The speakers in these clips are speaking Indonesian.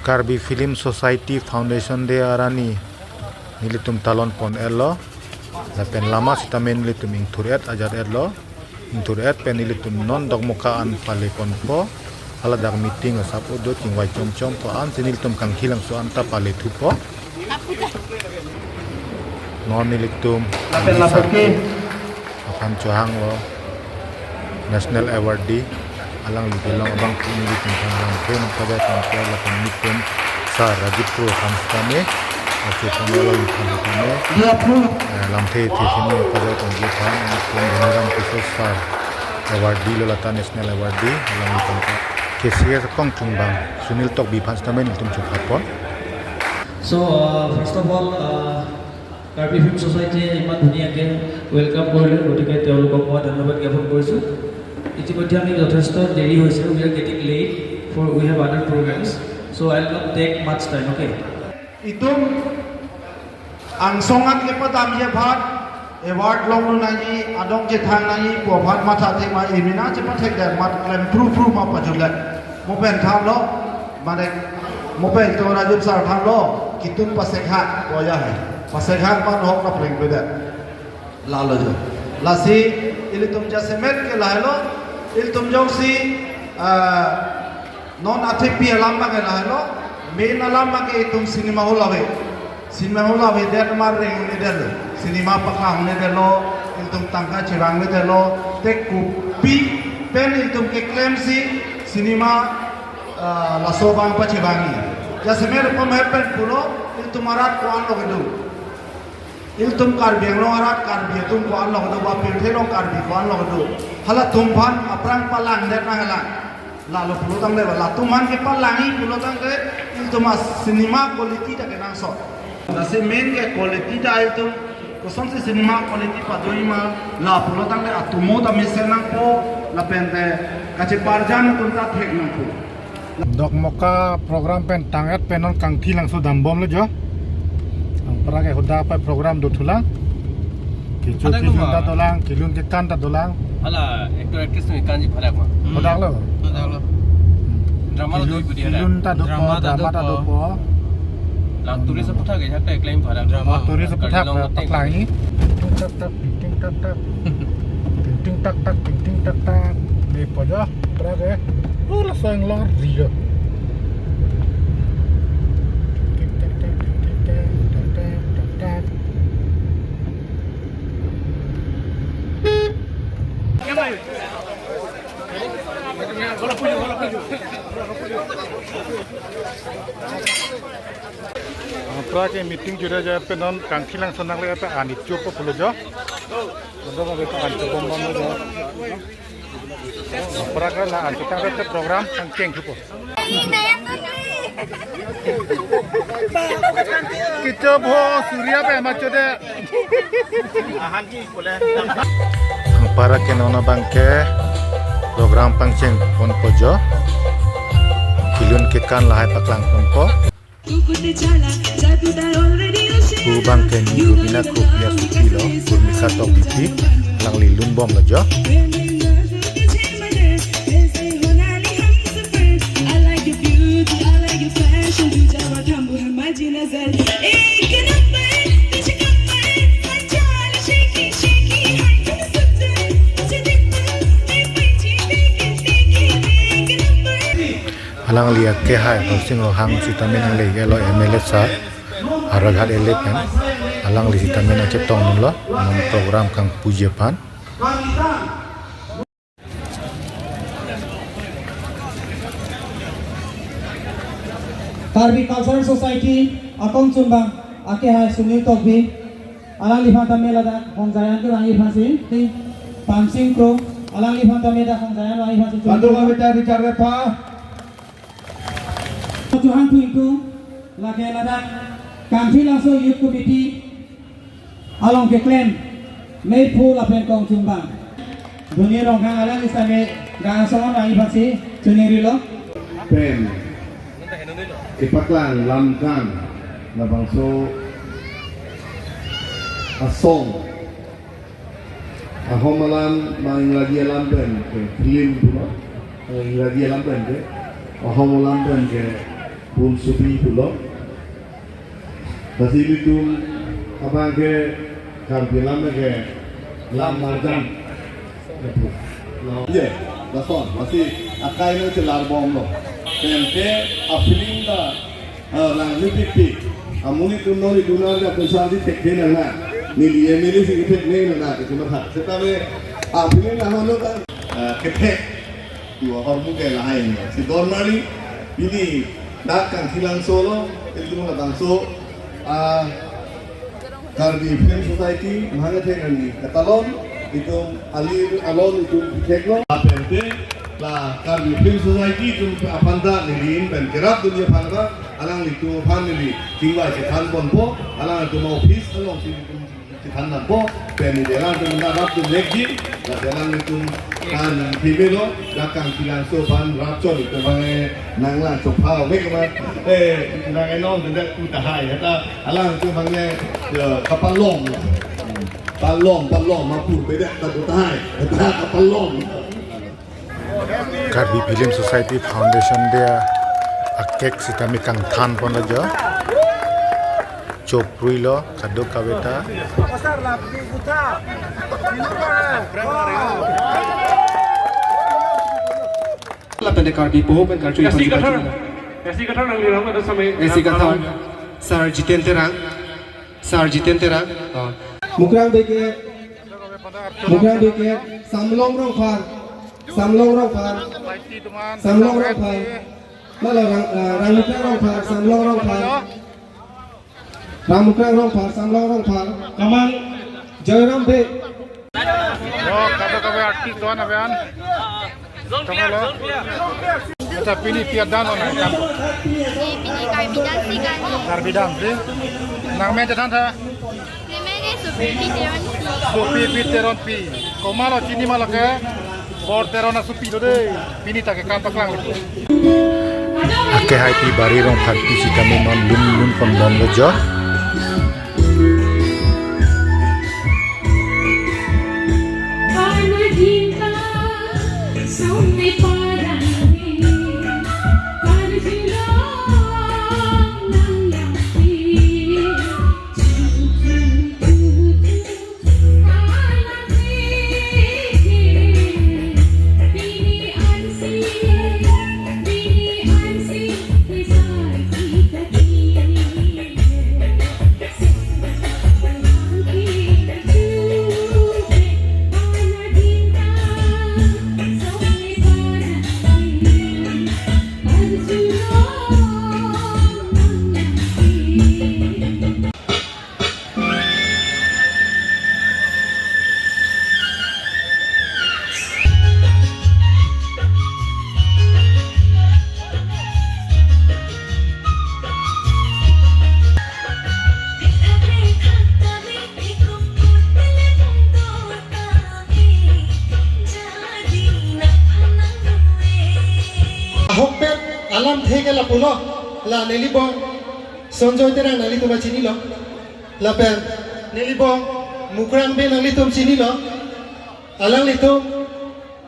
Karbi Film Society Foundation de arani nilitum talon pon elo lapen lama sitamen nilitum ingturiat ajar elo ingturiat pen nilitum non dogmukaan pale pon po ala dag meeting asap udut king wai chom chom po an nilitum kang hilang so anta pale thupo non nilitum lapen lapake akan cohang lo national award di alang ligelong abang pumili tentang pen pada tampil lapan mitum sa rajipur hamstane aku pengelola kami lamte sini pada tunjukan mitum beneran khusus sa award di lolata national award di alang tempat kesier kong tumbang sunil tok bipan stamen mitum cukapon. So first of all Karbi Film Society ইমান ধুনীয়াকৈ ওয়েলকাম কৰিলে গতিকে তেওঁলোকক মই ধন্যবাদ জ্ঞাপন কৰিছোঁ ইতিমধ্যে আমি যথেষ্ট দেৰি হৈছে we are getting late for we have other programs so I'll not take much time okay itum ang songat ke padam je bhat award long nu nai adong je thang nai po bhat matha the ma emina je pa thek da mat klem pru ma pa jule mo pen tham lo mane mo pen to rajut sar tham lo kitun pasekha ko ya hai pasekha pan hok na preng beda la lo jo la si ili tum jase met ke la lo il tum jong si non athik pi alam ma ke la lo main alam ma ke tum cinema holawe der mar reng ne der cinema pakha hone der lo il tum tangka chirang ne der lo te ku pi pen il tum ke claim si cinema la sobang pa chibangi jase mer pom happen puno il tum arat ko an lo gedu il tum kar beng lo arat kar bi tum ko an lo gedu ba pil the lo kar bi ko an lo gedu hala tum phan aprang palang der na hala lalu pulo tang le la tuman ke palangi pulo tang ke il tum cinema quality ta ke nang so na se main ke quality ta il tum ko son se cinema quality pa doi ma la pulo tang le atumo ta mesen nang po la pente kache parjan tum ta thek nang po Dok moka program pen tangat penon kang thilang so dambom lo jo ang para ke hoda pa program do thulang kichu kilun ta dolang kilun ke kan ta dolang ala actor actress ni kanji pharak ma hodak lo drama lo doi pudi kilun ta do po drama ta do po lang turis sa putha ge hakta claim pharak drama turis sa putha paklangi tak tak ting tak tak ting tak tak ting tak tak ni po jo para ke la sang lor rio Pra ke meeting jura ja pe non kangkhilang sonang le ta ani chup po lo jo ndo ma be ta ani chup bom lo jo pra ka la ani ta ke program kangkeng chup kicho bho surya pe ma chode ahan ki kole para ke nona bangke program pangcheng pon pojo kilun ke kan lahai paklang pon ko Kubang ken rubina kopia sukilo kurmisa tok biti lang lilun bom lojo alang lihat ke hai sing hang sitamen ang lege lo MLA sa aragat elepen alang li sitamen ang cetong lo non program kang pujepan Karbi Cultural Society akong sumbang ake hai sunil tokbi alang li phanta melada hongjayan ke rangi phasin pansing kro alang li phanta meda hongjayan rangi phasin Bantu kami bicara pa Tuhan itu lagi ada kami langsung youth committee along ke klaim made full apen kong sumbang dunia rongkang alang istame gangsong rangi phasin sunirilo pen ipaklan lamkan na bangso asong ahomalan maing lagi alam pen ke film dulu maing lagi alam pen ke ahomalan pen ke pun supi pulau. Masih itu apa ke kampilan ke lam marjan. Ya, dasar masih akai ni celar bom lo. Kente apiling dah lang ni pipi. Amuni tu nori dunia dah besar di teknen lah. Nili sih teknen lah itu macam. Setapi apiling lah mana kan ketek. Dua hormon ke lain. Si normali ini dah kan hilang solo itu mana bangso. Karbi Film Society mana teknen Katalon itu alon itu tekno. Apente lah Karbi Film Society itu apa dah nilin dan kerap dunia panah alang itu panili tinggal setan bonpo alang itu mau office alang setan nampo peni jalan itu mendapat tu lagi lah jalan itu kan pibelo belakang silang sopan rapcon itu bangai nanglang sopau mereka nang enon tidak utahai kata alang itu bangai kapal long mampu beda tak utahai kata kapal long. Karbi Film Society Foundation dia akek sitami kang than pon aja choprui lo kadok kaweta Pendek Karbi po pen kartu ऐसी कथा नंग लिया हम समय ऐसी कथा Sar Jiten Terang Mukrang beke samlong rong phar Malah Ramukrang rong phar samlong rong phar Kamal Joyram be yo kadok artis tuan abean kamalo acha pini piadan ona Karbi dan sih nang men jatan tha supi piteron pi komalo chini malo ke bor terona supi do de pini ta ke kantok lang ake hai pi bari rong pharti sitame non lun kon don lo jo Hokpet alam thege la puno la nelibong sonjoy terang nali tuma chini lo la pen nelibong mukrang be nali tum chini lo alang litum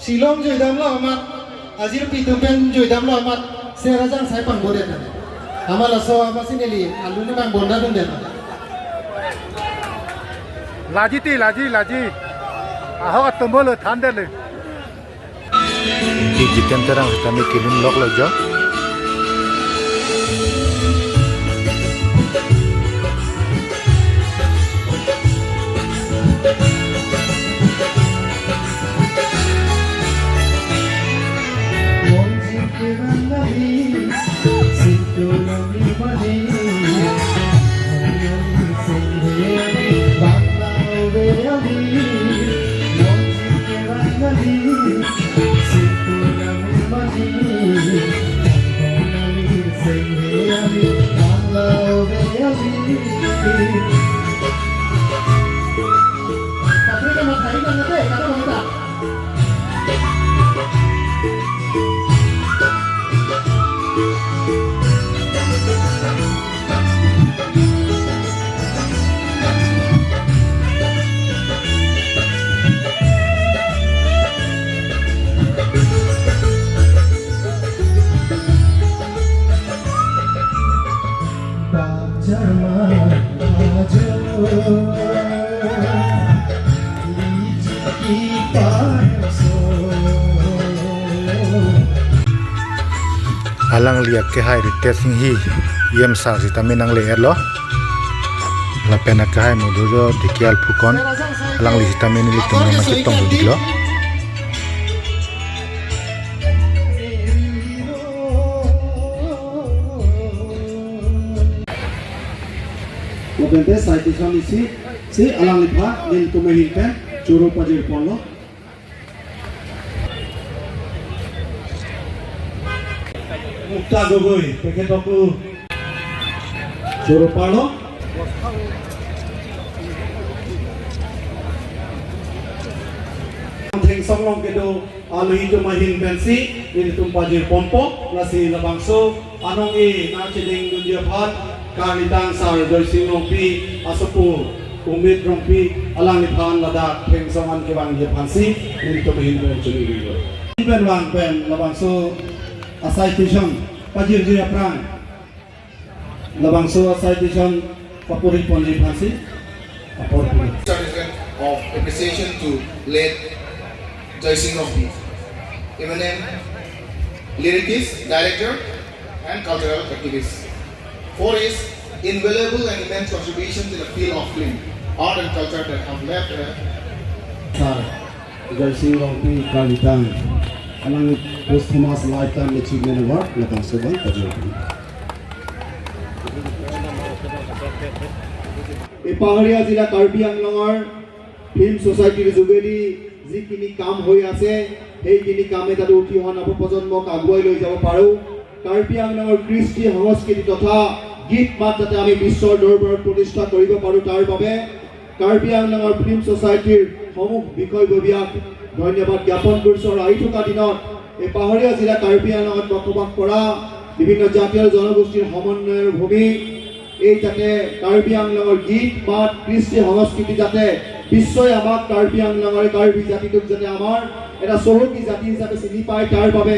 silong joy dam lo amat azir pitum pen joy dam lo amat serajang sai pang bode na amala so amasi neli alu ni bang bonda dun den laji aho atombolo thandele ki jiten terang kami kilun lok lo jo alang liak ke hai ritet sing hi yem sa si tami nang le lo la pena ke hai mu do dikial phukon alang li tami ni litum na ki tong di lo Obente citation isi si alang lipa nil tumehin pen churu pajir ponlo Mukta Gogoi তেখেতকো churu palo Theng songlong kedo aluhi tumahin pensi nil tum pajir pompo lasi labangso anong i na chiding dunja phat Kalitang sar doising rompi asopu umid rompi alang niphan lada theng songan ke bang ye phansi nil tumahin pen chuni rigo pen wang pen labangso asai tishon pajir jia prang labangso asai tishon papuri ponji phansi apor certificate of appreciation to late Jai Singh Rompi, eminent lyricist, director, and cultural activist, for his invaluable and immense contributions in the field of film, art and culture that have left a sar Jai Singh Rompi Kalitang alang posthumous lifetime achievement award labangso bang pajir এই পাহাৰীয়া জিলা কাৰ্বি আংলঙৰ ফিল্ম সোসাইটিৰ যোগেদি যিখিনি কাম হৈ আছে সেইখিনি কামে যাতে উঠি অহা নৱপ্ৰজন্মক আগুৱাই লৈ যাব পাৰোঁ কাৰ্বি আংলঙৰ কৃষ্টি সংস্কৃতি তথা গীত মাত যাতে আমি বিশ্বৰ দৰবাৰত প্ৰতিষ্ঠা কৰিব পাৰোঁ তাৰ বাবে কাৰ্বি আংলঙৰ ফিল্ম সোসাইটিৰ সমূহ বিষয়ববীয়াক ধন্যবাদ জ্ঞাপন কৰিছোঁ আৰু আহি থকা দিনত এই পাহাৰীয়া জিলা কাৰ্বি আংলঙত বসবাস কৰা বিভিন্ন জাতি আৰু জনগোষ্ঠীৰ সমন্বয়ৰ ভূমি এই যাতে কাৰ্বি আংলঙৰ গীত মাত কৃষ্টি সংস্কৃতি যাতে বিশ্বই আমাক কাৰ্বি আংলঙৰ কাৰ্বি জাতিটোক যাতে আমাৰ এটা চহকী জাতি হিচাপে চিনি পায় তাৰ বাবে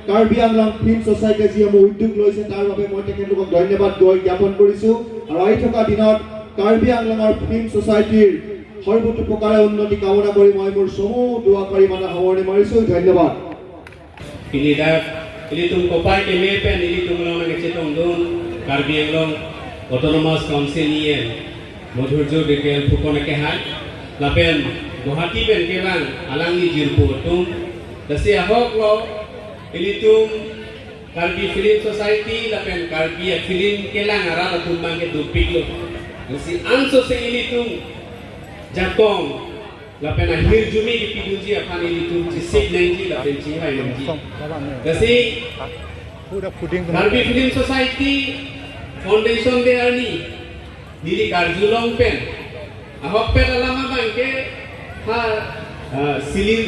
কাৰ্বি আংলং ফিল্ম সোসাইটিয়ে যিসমূহ উদ্যোগ লৈছে তাৰ বাবে মই তেখেতলোকক ধন্যবাদ জ্ঞাপন কৰিছোঁ আৰু আহি থকা দিনত কাৰ্বি আংলঙৰ ফিল্ম সোসাইটিৰ সৰ্বতোপ্ৰকাৰে উন্নতি কামনা কৰি মই মোৰ সমূহ দুৱাকাৰী মানে সামৰণি মাৰিছোঁ ধন্যবাদ Ilitung kopai kemepen ilitung long ngecetong don Karbi Anglong Autonomous Council ien modhurjo dekel phukon kehan lapen Guwahati pen kelang alang ni jirpo tum dasi ahok lo ilitung Karbi Film Society lapen Karbi Film kelang arala tumbang ke dupik lo dasi anso se ilitung jakong lapen akhir jumi di piduji akan ilitung cisik nenji lapen cihai nenji dasi Karbi Film Society Foundation de Arni Dili Karjulong pen Ahok pen alama bangke ha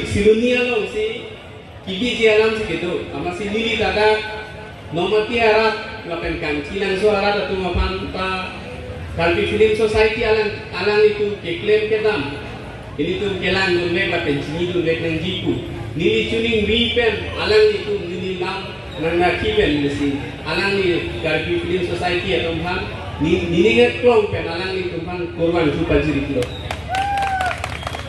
silunia long si kibi ji alam si gitu ama si nili tada nomati arat lapen kankilan so arat atu mapan pa Karbi Film Society alang itu keklaim kedam ini tu kelang nunmek lapen sini nunmek nang jiku nili tuning ripen alang itu nili mam nang nakiben nisi alang ni Karbi Film Society atau ham ni ngat klong pen alang ni tumpang korban supa jiri kilo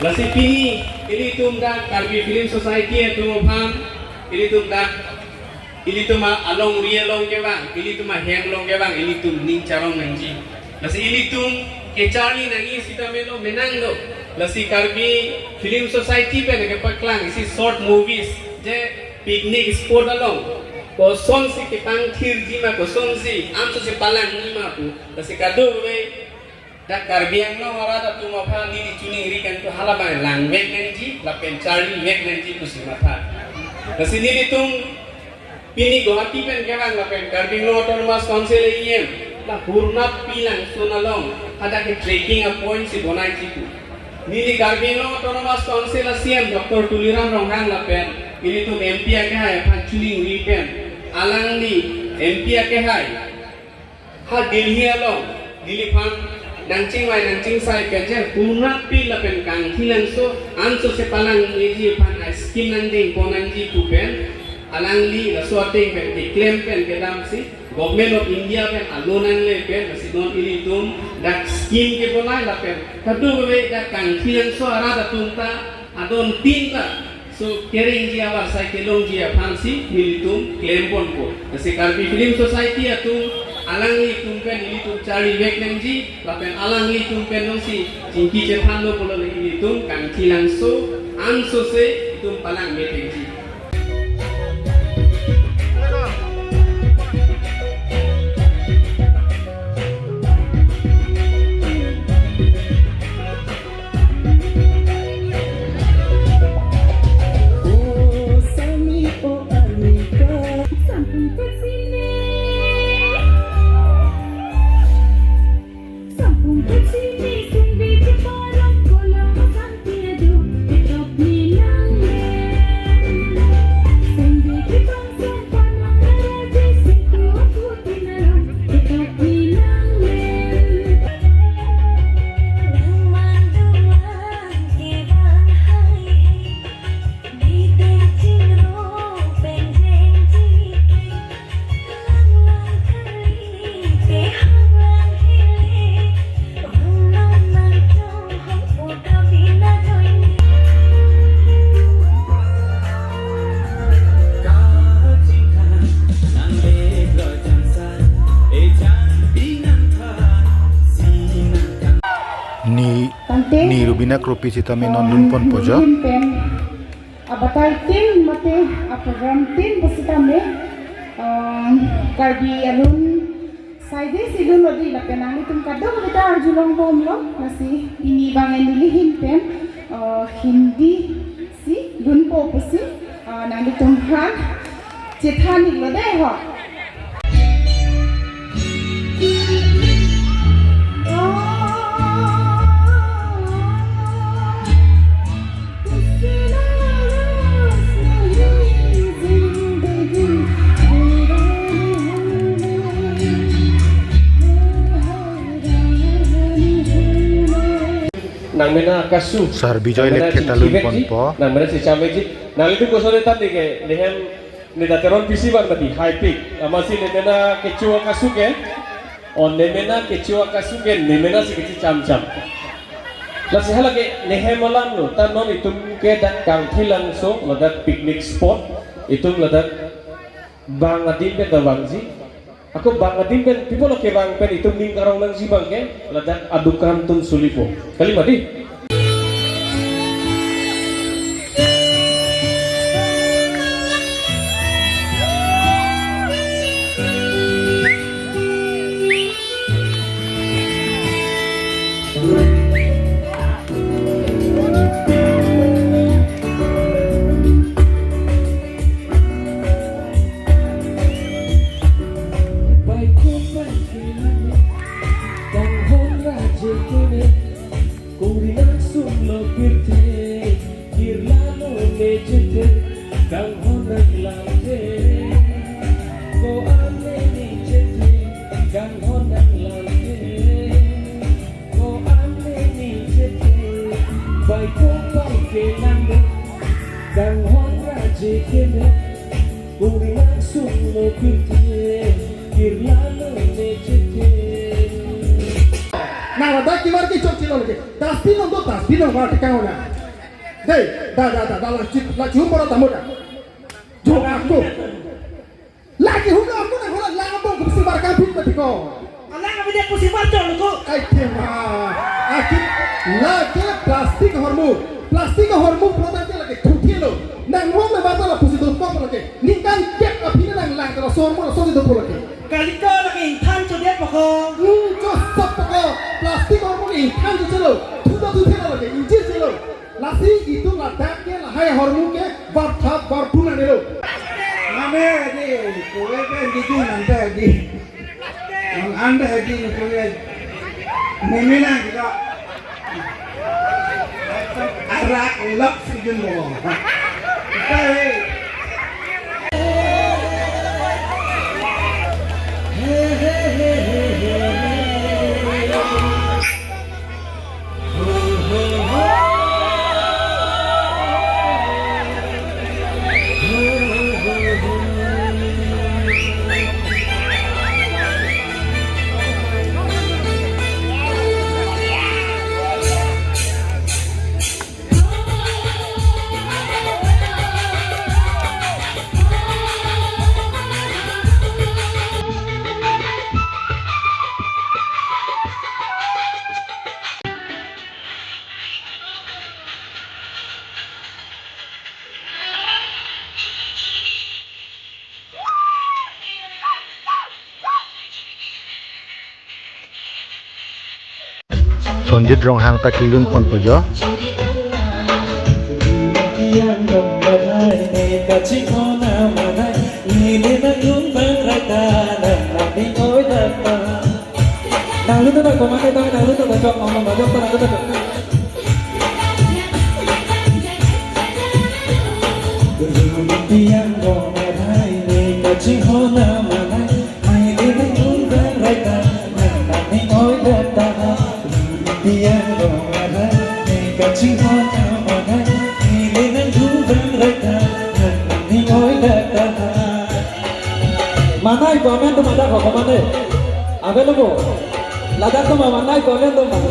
lasi pini ini tumda Karbi Film Society atau ham ini tumma along ria long ke bang ini tumma heng long ke bang ini tum ning carong nanji lasi ini tum ke charli nangi sita melo menang do lasi Karbi Film Society pen ke paklang isi short movies je picnic spot along kosong si kitang thir jima kosong si amso si palang nima tu kasi kado we dak Karbi Anglong arada tu mapha ni chuni rikan tu halabai lang wek nenji lapen charli wek nenji tu si matha kasi ni tum pini Guwahati pen kerang lapen Karbi Anglong Autonomous Council iem la hurnat pilang sunalong ada ke trekking point si bonai jitu ni Karbi Anglong Autonomous Council asiem Dr. Tuliram Ronghang lapen ini tu MP ke hai panchuling ripen alang ni MP ke hai ha Delhi along Delhi phan nancing wai nancing sai peje punat pi lapen kang thilang so anso se palang ni ji phan skin nang ding ponang ji tu pen alang li la sorting pen claim pen ke dam si government of India pen alonan le pen si non ili tum dak skin ke ponai lapen kadu we dak kang thilang so ara da tum ta adon tinta So kering ji awak sai kelong ji fansi militum claim pon ko. Se Karbi Film Society atung alang li tumpen militum cari vek nemji lapen alang li tumpen nosi jingki cephan lo polo militum kan kilang so anso se tum palang metenji. ni Rubina Kropi Citami non Lunpon Pojo. Abatal tim mate program tim besitame Karbi alun saide sidun lodi lapenang itum kadang kita arjulong bomlo nasi ini bangen dilihin pen Hindi si lunpo pesi nanti tumhan cithani lode ho. nang mena kasu Sar Bijoy lek ketalun ponpo. nang mena si chameji nang itu kosole tadi ke lehem ni dateron pisi bar tadi high peak amasi ne mena kecua kasu ke on ne mena kecua kasu ke ne mena si kecil cam-cam la si hala ke lehem malam lo tan non itu ke dak kang thilang so ladak picnic spot itu ladak bangadin pe bangji aku bangadin pen people ke bang pen itu ning karong nang si bang ke ladak adukan tun sulipo kali mati Nah, ada kibar ki cok cilo lagi. Tasbih no nggak tekang udah. Deh, dah, lah cium borat tamu dah. Jom aku. Lagi hula aku nak hula lambung ke sibar kampung tadi kau. Alang kami dia kusibar jom ko. Kemah. Akhir lagi plastik hormon produk lagi tuti lo. Nang mau membaca lah pusi dompet lagi. Ningkan kek apinya nang lang kalau sormo sosi dompet lagi. Kali kau lagi intan dia pokok. Cosok pokok plastik hormon intan celo. Tuti lagi injil celo. Lasi itu ladaknya lah hai hormon ke barpunan itu. Mame di kowe kan gitu nanti di. Yang anda di kowe memena kita arak elok sijun lo. Sonjit rong hang ta kilun pon pojo. yang kembali kasih kona mana ini nanggung berkata nanti kau datang. Nah lu tuh kau mana tahu? Nah lu tuh cok ngomong bagus tuh aku tuh. Yang kembali kasih kona mana ini nanggung berkata nanti kau datang. Yang kembali kasih kona mana Manai komen tuh mana kok komen deh? Apa lu bu? Ladak tuh manai komen tuh mana?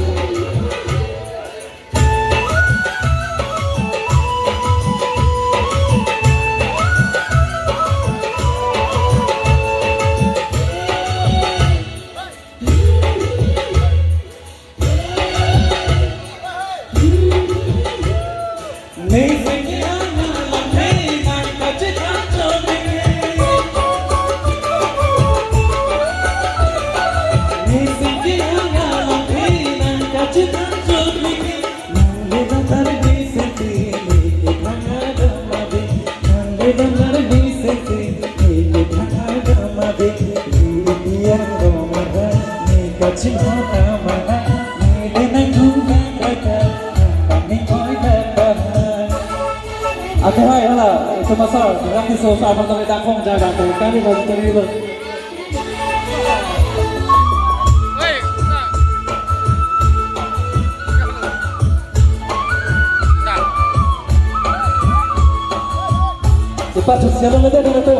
Aku hai lah, itu masalah. Nanti susah apa sampai tangkong jaga tuh, kami baru terima. Cepat, siapa yang ada itu?